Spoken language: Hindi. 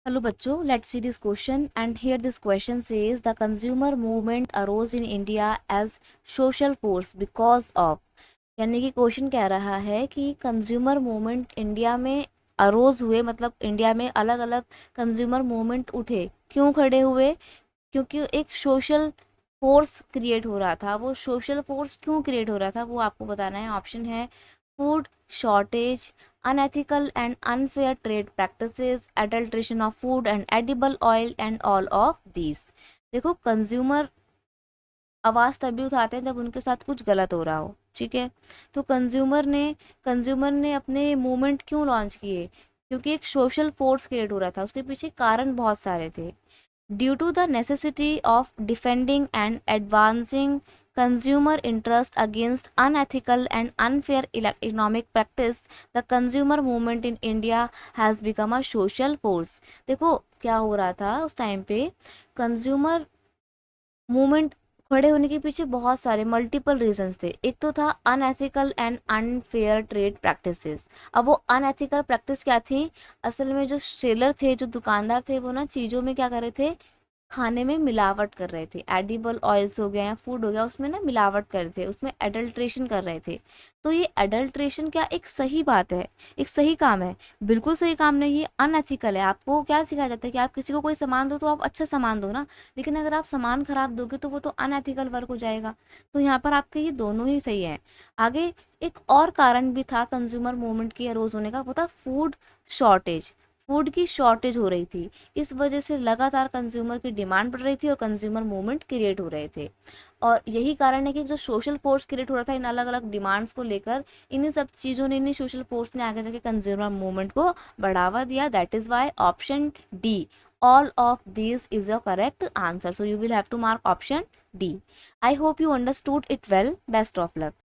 Hello बच्चों, let's see this question and here this question says the consumer movement arose in India as social force because of, यानी कि क्वेश्चन कह रहा है कि कंज्यूमर मूवमेंट इंडिया में अरोज हुए, मतलब इंडिया में अलग अलग कंज्यूमर मूवमेंट उठे, क्यों खड़े हुए? क्योंकि एक सोशल फोर्स क्रिएट हो रहा था। वो सोशल फोर्स क्यों क्रिएट हो रहा था वो आपको बताना है। ऑप्शन है food shortage, unethical and unfair trade practices, adulteration of food and edible oil and all of these. देखो, कंज्यूमर आवाज़ तभी उठाते हैं जब उनके साथ कुछ गलत हो रहा हो, ठीक है। तो कंज्यूमर ने अपने मूवमेंट क्यों लॉन्च किए? क्योंकि एक सोशल फोर्स क्रिएट हो रहा था, उसके पीछे कारण बहुत सारे थे। Due to the necessity of defending and advancing consumer interest against unethical and unfair economic practice, the consumer movement in India has become a social force। देखो क्या हो रहा था उस टाइम पे, कंज्यूमर मूवमेंट खड़े होने के पीछे बहुत सारे मल्टीपल रीजंस थे। एक तो था unethical and unfair trade practices. अब वो अनएथिकल प्रैक्टिस क्या थी? असल में जो सेलर थे, जो दुकानदार थे, वो ना चीज़ों में क्या कर रहे थे, खाने में मिलावट कर रहे थे। एडिबल ऑयल्स हो गए या फूड हो गया, उसमें ना मिलावट कर रहे थे, उसमें एडल्ट्रेशन कर रहे थे। तो ये एडल्ट्रेशन क्या एक सही बात है, एक सही काम है? बिल्कुल सही काम नहीं, ये अनएथिकल है। आपको क्या सिखाया जाता है कि आप किसी को कोई सामान दो तो आप अच्छा सामान दो ना, लेकिन अगर आप सामान खराब दोगे तो वो तो अनएथिकल वर्क हो जाएगा। तो यहाँ पर आपके ये दोनों ही सही है। आगे एक और कारण भी था कंज्यूमर मूवमेंट के रोज होने का, वो था फूड शॉर्टेज। फूड की शॉर्टेज हो रही थी, इस वजह से लगातार कंज्यूमर की डिमांड बढ़ रही थी और कंज्यूमर मूवमेंट क्रिएट हो रहे थे। और यही कारण है कि जो सोशल फोर्स क्रिएट हो रहा था इन अलग अलग डिमांड्स को लेकर, इन्हीं सब चीज़ों ने, इन्हीं सोशल फोर्स ने आगे जाके कंज्यूमर मूवमेंट को बढ़ावा दिया। That is why option D, all of these is your correct answer, so you will have to mark option D. I hope you understood it well. Best of luck.